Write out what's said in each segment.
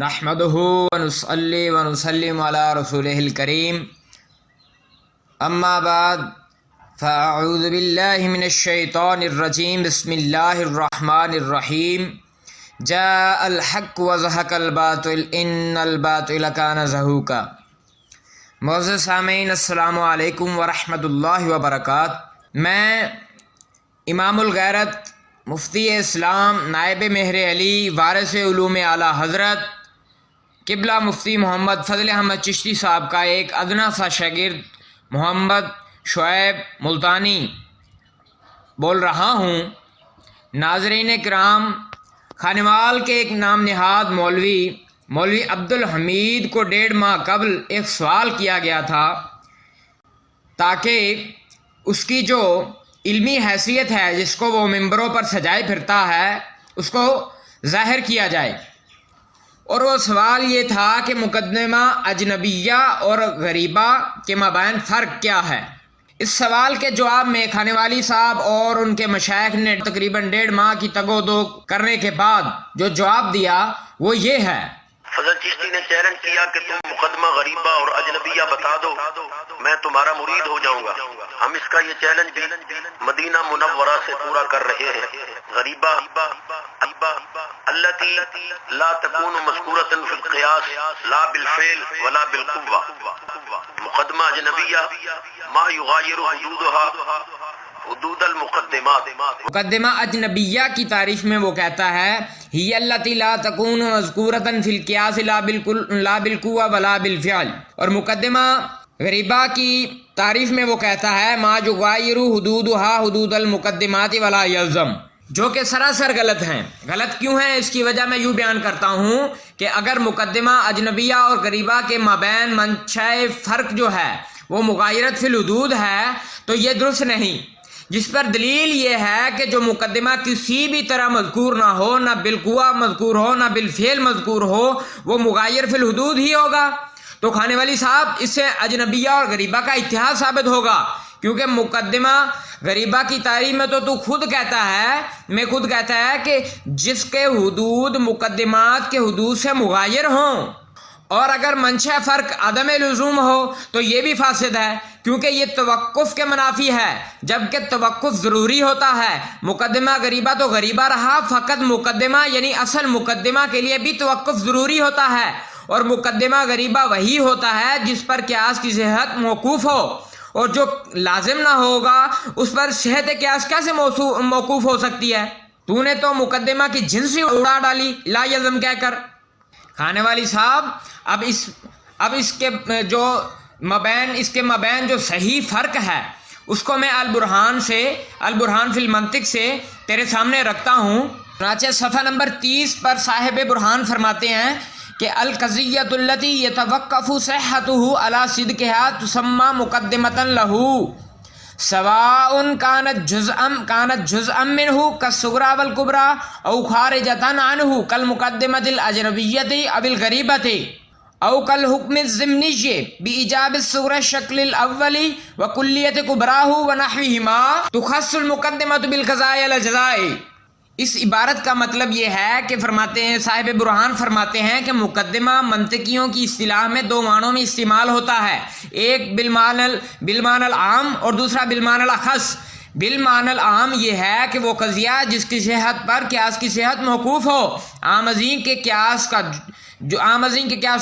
نحمده ونصلي ونسلم على رسوله الكريم اما بعد فاعوذ بالله من الشیطان الرجیم بسم اللہ الرحمن الرحیم جاء الحق وزهق الباطل ان الباطل كان زهوقا۔ معزز سامعین السلام علیکم ورحمۃ اللہ وبرکاتہ۔ میں امام الغیرت مفتی اسلام نائب مہر علی وارث علوم اعلیٰ حضرت قبلہ مفتی محمد فضل احمد چشتی صاحب کا ایک ادنا سا شاگرد محمد شعیب ملتانی بول رہا ہوں۔ ناظرین کرام، خانوال کے ایک نام نہاد مولوی عبدالحمید کو 1.5 ماہ قبل ایک سوال کیا گیا تھا تاکہ اس کی جو علمی حیثیت ہے جس کو وہ ممبروں پر سجائے پھرتا ہے اس کو ظاہر کیا جائے، اور وہ سوال یہ تھا کہ مقدمہ اجنبیہ اور غریبہ کے مابین فرق کیا ہے۔ اس سوال کے جواب میں کھانے والی صاحب اور ان کے مشائخ نے تقریباً 1.5 ماہ کی تگ و دو کرنے کے بعد جو جواب دیا وہ یہ ہے۔ فضل چشتی نے چیلنج کیا کہ تم مقدمہ غریبہ اور اجنبیہ بتا دو، میں تمہارا مرید ہو جاؤں گا۔ ہم اس کا یہ چیلنج بھی مدینہ منورہ سے پورا کر رہے ہیں۔ غریبہ التي لا تكون مذکورة في القياس لا بالفعل ولا بالقوة۔ مقدمہ اجنبیہ ما يغایر حدودها حدود المقدمات۔ مقدمہ اجنبیہ کی تعریف میں وہ کہتا ہے ہی التی لا تکون مذکورۃ فی القیاس لا بالقوہ ولا بالفعل، اور مقدمہ غریبہ کی تعریف میں وہ کہتا ہے ما یغایر حدودها حدود المقدمات ولا یلزم، جو کہ سراسر غلط ہیں۔ غلط کیوں ہیں اس کی وجہ میں یوں بیان کرتا ہوں کہ اگر مقدمہ اجنبیہ اور غریبہ کے مابین منشأ فرق جو ہے وہ مغایرت فی الحدود ہے تو یہ درست نہیں، جس پر دلیل یہ ہے کہ جو مقدمہ کسی بھی طرح مذکور نہ ہو، نہ بالقوہ مذکور ہو نہ بالفعل مذکور ہو، وہ مغایر فی الحدود ہی ہوگا۔ تو کھانے والی صاحب اس سے اجنبیہ اور غریبہ کا اتحاد ثابت ہوگا، کیونکہ مقدمہ غریبہ کی تعریف میں تو خود کہتا ہے کہ جس کے حدود مقدمات کے حدود سے مغایر ہوں، اور اگر منشأ فرق عدم لزوم ہو تو یہ بھی فاسد ہے، کیونکہ یہ توقف کے منافی ہے، جبکہ توقف ضروری ہوتا ہے۔ مقدمہ غریبہ تو غریبہ رہا، فقط مقدمہ یعنی اصل مقدمہ کے لیے بھی توقف ضروری ہوتا ہے، اور مقدمہ غریبہ وہی ہوتا ہے جس پر قیاس کی صحت موقوف ہو، اور جو لازم نہ ہوگا اس پر صحت قیاس کیسے موقوف ہو سکتی ہے؟ تو نے تو مقدمہ کی جنس ہی اڑا ڈالی لا یلزم کہہ کر۔ کھانے والی صاحب اب اس کے مابین جو صحیح فرق ہے اس کو میں البرہان فی المنطق سے تیرے سامنے رکھتا ہوں۔ چنانچہ صفحہ نمبر 30 پر صاحب برہان فرماتے ہیں کہ القضیۃ التی یتوقف صحتہ علی صدقها تسمى مقدمۃ له سواء كانت جزءا منه كالصغرى والكبرى او خارجة عنه كالمقدمة الأجنبية او الغريبة او كالحكم الضمني بإيجاب الصغرى الشكل الأول وكلية كبراه ونحوهما تخص المقدمة بالقضاء الجزاء۔ اس عبارت کا مطلب یہ ہے کہ صاحب برہان فرماتے ہیں کہ مقدمہ منطقیوں کی اصطلاح میں 2 معنوں میں استعمال ہوتا ہے، ایک بالمعنی العام اور دوسرا بالمعنی الاخص۔ بالمعنی العام یہ ہے کہ وہ قضیہ جس کی صحت پر قیاس کی صحت موقوف ہو، عام ازیں کے قیاس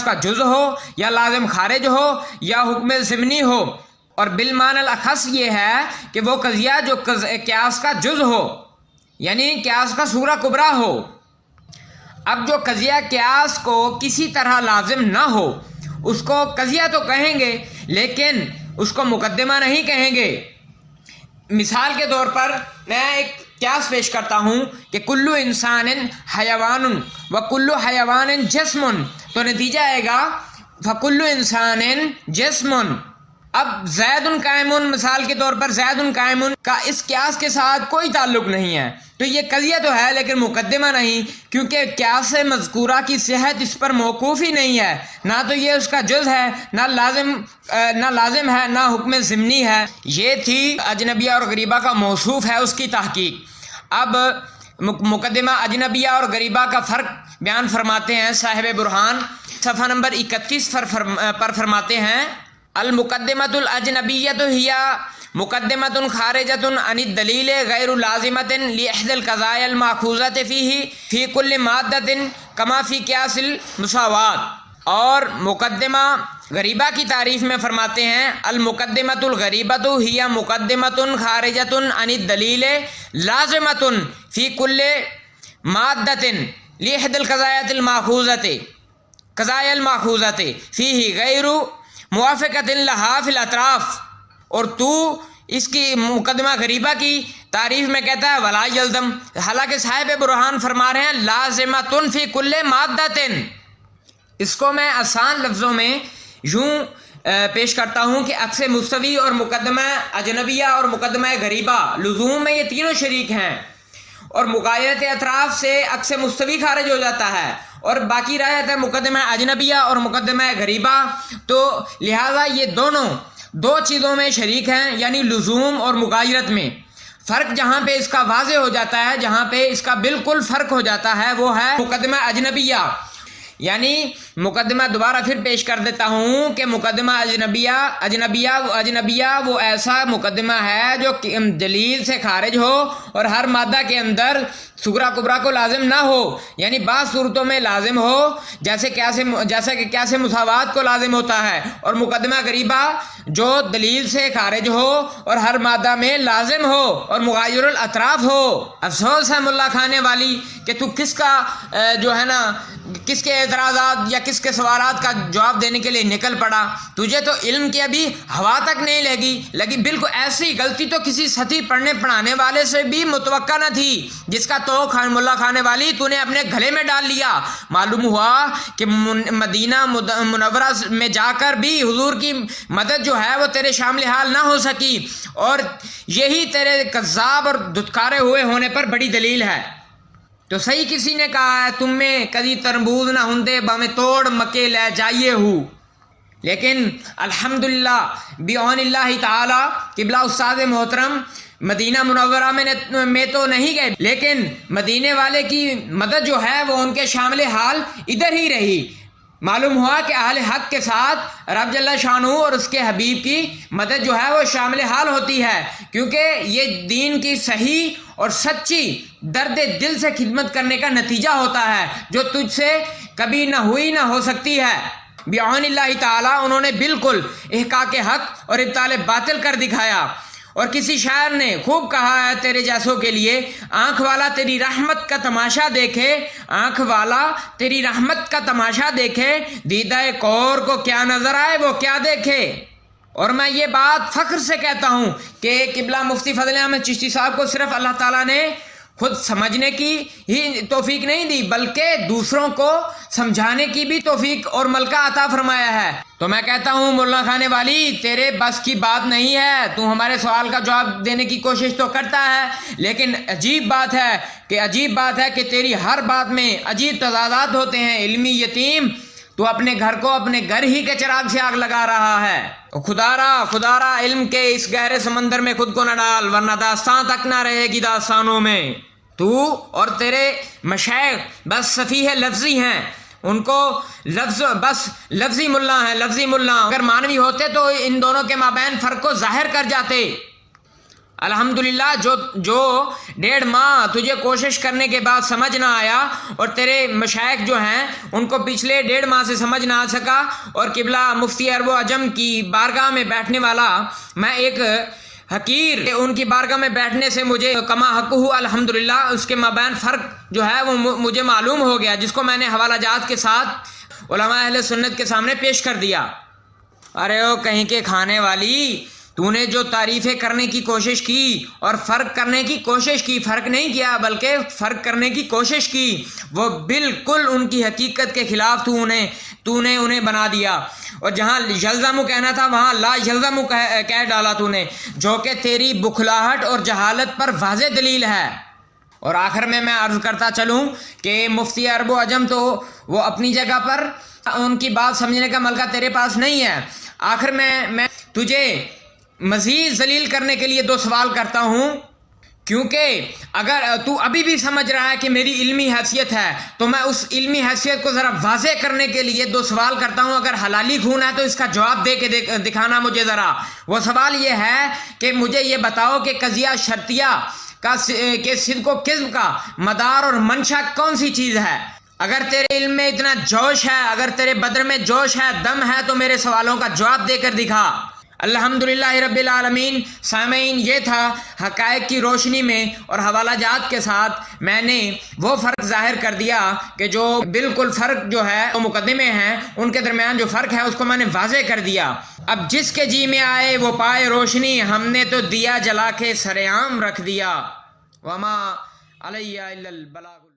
کا جز ہو یا لازم خارج ہو یا حکم ضمنی ہو، اور بالمعنی الاخص یہ ہے کہ وہ قضیہ جو قیاس کا جز ہو یعنی قیاس کا صغرا کبرا ہو۔ اب جو قضیہ قیاس کو کسی طرح لازم نہ ہو اس کو قضیہ تو کہیں گے لیکن اس کو مقدمہ نہیں کہیں گے۔ مثال کے طور پر میں ایک قیاس پیش کرتا ہوں کہ کلو انسان حیوان و کلو حیوان جسم، تو نتیجہ آئے گا فکلو انسان جسم۔ اب زید قائم، مثال کے طور پر زید قائم کا اس قیاس کے ساتھ کوئی تعلق نہیں ہے، تو یہ قضیہ تو ہے لیکن مقدمہ نہیں، کیونکہ قیاس مذکورہ کی صحت اس پر موقوف ہی نہیں ہے، نہ تو یہ اس کا جز ہے نہ لازم ہے نہ حکم ضمنی ہے۔ یہ تھی اجنبیہ اور غریبہ کا موصوف ہے اس کی تحقیق۔ اب مقدمہ اجنبیہ اور غریبہ کا فرق بیان فرماتے ہیں صاحب برہان صفحہ نمبر 31 پر فرماتے ہیں المقدمۃ الاجنبیۃ ہی مقدمۃ خارجۃ عن الدلیل غیر لازمۃ لاحد القضایا الماخوذۃ فی کل مادۃ کما فی قیاس المساوات۔ اور مقدمہ غریبہ کی تعریف میں فرماتے ہیں المقدمۃ الغریبۃ ہی مقدمۃ خارجۃ عن الدلیل لازمۃ فی کل مادۃ لاحد القضایا الماخوذۃ فیہ غیر موافقۃ لہا فی الاطراف۔ اور تو اس کی مقدمہ غریبہ کی تعریف میں کہتا ہے ولا یلزم، حالانکہ صاحب برہان فرما رہے ہیں لازمۃ فی کل مادۃ۔ اس کو میں آسان لفظوں میں یوں پیش کرتا ہوں کہ عکس مستوی اور مقدمہ اجنبیہ اور مقدمہ غریبہ لزوم میں یہ تینوں شریک ہیں، اور مغایرت اطراف سے عکس مستوی خارج ہو جاتا ہے اور باقی رہ جاتا ہے مقدمہ اجنبیہ اور مقدمہ غریبہ، تو لہذا یہ دونوں دو چیزوں میں شریک ہیں، یعنی لزوم اور مغایرت میں۔ فرق جہاں پہ اس کا واضح ہو جاتا ہے، جہاں پہ اس کا بالکل فرق ہو جاتا ہے، وہ ہے مقدمہ اجنبیہ۔ یعنی مقدمہ دوبارہ پھر پیش کر دیتا ہوں کہ مقدمہ اجنبیہ وہ ایسا مقدمہ ہے جو دلیل سے خارج ہو اور ہر مادہ کے اندر صغریٰ کبریٰ کو لازم نہ ہو، یعنی بعض صورتوں میں لازم ہو جیسے کہ قیاس مساوات کو لازم ہوتا ہے، اور مقدمہ غریبہ جو دلیل سے خارج ہو اور ہر مادہ میں لازم ہو اور مغایر الاطراف ہو۔ افسوس ہے ملا کھانے والی کہ تو کس کا جو ہے نا کس کے اعتراضات یا کس کے سوالات کا جواب دینے کے لیے نکل پڑا، تجھے تو علم کی ابھی ہوا تک نہیں لگی بالکل ایسی غلطی تو کسی سطحی پڑھنے پڑھانے والے سے بھی متوقع نہ تھی، جس کا تو ملا کھانے والی تو نے اپنے گلے میں ڈال لیا۔ معلوم ہوا کہ مدینہ منورہ میں جا کر بھی حضور کی مدد جو ہے وہ تیرے شامل حال نہ ہو سکی، اور یہی تیرے کذاب اور دھتکارے ہوئے ہونے پر بڑی دلیل ہے۔ تو صحیح کسی نے کہا ہے تم میں کدی تربوز نہ ہندے باویں توڑ مکے لے جائیے ہو، لیکن الحمدللہ بعون اللہ تعالی قبلہ استاد محترم مدینہ منورہ میں تو نہیں گئے، لیکن مدینے والے کی مدد جو ہے وہ ان کے شامل حال ادھر ہی رہی۔ معلوم ہوا کہ اہل حق کے ساتھ رب جل شانہ اور اس کے حبیب کی مدد جو ہے وہ شامل حال ہوتی ہے، کیونکہ یہ دین کی صحیح اور سچی درد دل سے خدمت کرنے کا نتیجہ ہوتا ہے، جو تجھ سے کبھی نہ ہوئی نہ ہو سکتی ہے۔ بعون اللہ تعالی انہوں نے بالکل احقاق حق اور ابطال باطل کر دکھایا، اور کسی شاعر نے خوب کہا ہے تیرے جیسوں کے لیے آنکھ والا تیری رحمت کا تماشا دیکھے، آنکھ والا تیری رحمت کا تماشا دیکھے، دیدہ کور کو کیا نظر آئے وہ کیا دیکھے۔ اور میں یہ بات فخر سے کہتا ہوں کہ قبلہ مفتی فضل احمد چشتی صاحب کو صرف اللہ تعالیٰ نے خود سمجھنے کی ہی توفیق نہیں دی، بلکہ دوسروں کو سمجھانے کی بھی توفیق اور ملکہ عطا فرمایا ہے۔ تو میں کہتا ہوں مولانا کھانے والی تیرے بس کی بات نہیں ہے، تو ہمارے سوال کا جواب دینے کی کوشش تو کرتا ہے، لیکن عجیب بات ہے کہ تیری ہر بات میں عجیب تضادات ہوتے ہیں۔ علمی یتیم تو اپنے گھر کو اپنے گھر ہی کے چراغ سے آگ لگا رہا ہے۔ خدا را علم کے اس گہرے سمندر میں خود کو نہ ڈال، ورنہ داستان تک نہ رہے گی داستانوں میں۔ تو اور تیرے مشائخ بس سفیہ لفظی ہیں، ان کو بس لفظی ملا اگر مانوی ہوتے تو ان دونوں کے مابین فرق کو ظاہر کر جاتے۔ الحمدللہ جو 1.5 ماہ تجھے کوشش کرنے کے بعد سمجھ نہ آیا، اور تیرے مشائخ جو ہیں ان کو پچھلے 1.5 ماہ سے سمجھ نہ آ سکا، اور قبلہ مفتی عرب و عجم کی بارگاہ میں بیٹھنے والا میں ایک حقیر، ان کی بارگاہ میں بیٹھنے سے مجھے کما حق ہوا الحمدللہ اس کے مابین فرق جو ہے وہ مجھے معلوم ہو گیا، جس کو میں نے حوالہ جات کے ساتھ علماء اہل سنت کے سامنے پیش کر دیا۔ ارے او کہیں کے کھانے والی، تو نے جو تعریفیں کرنے کی کوشش کی اور فرق کرنے کی کوشش کی، فرق نہیں کیا بلکہ فرق کرنے کی کوشش کی، وہ بالکل ان کی حقیقت کے خلاف تو نے انہیں بنا دیا، اور جہاں یلزم کہنا تھا وہاں لا یلزم کہہ ڈالا تو نے، جو کہ تیری بخلاہٹ اور جہالت پر واضح دلیل ہے۔ اور آخر میں عرض کرتا چلوں کہ مفتی عرب و عجم تو وہ اپنی جگہ پر، ان کی بات سمجھنے کا ملکہ تیرے پاس نہیں ہے۔ آخر میں تجھے مزید ذلیل کرنے کے لیے 2 سوال کرتا ہوں کیونکہ اگر تو ابھی بھی سمجھ رہا ہے کہ میری علمی حیثیت ہے تو میں اس علمی حیثیت کو ذرا واضح کرنے کے لیے 2 سوال کرتا ہوں. اگر حلالی خون ہے تو اس کا جواب دے کے دکھانا مجھے ذرا. وہ سوال یہ ہے کہ مجھے یہ بتاؤ کہ قضیہ شرطیہ کہ صدق و کذب کا مدار اور منشا کون سی چیز ہے؟ اگر تیرے علم میں اتنا جوش ہے، اگر تیرے بدن میں جوش ہے، دم ہے، تو میرے سوالوں کا جواب دے کر دکھا. الحمدللہ رب العالمین. سامعین، یہ تھا حقائق کی روشنی میں اور حوالہ جات کے ساتھ میں نے وہ فرق ظاہر کر دیا کہ جو بالکل فرق جو ہے وہ مقدمے ہیں، ان کے درمیان جو فرق ہے اس کو میں نے واضح کر دیا. اب جس کے جی میں آئے وہ پائے روشنی، ہم نے تو دیا جلا کے سر عام رکھ دیا. وما علیہ الا البلاغ.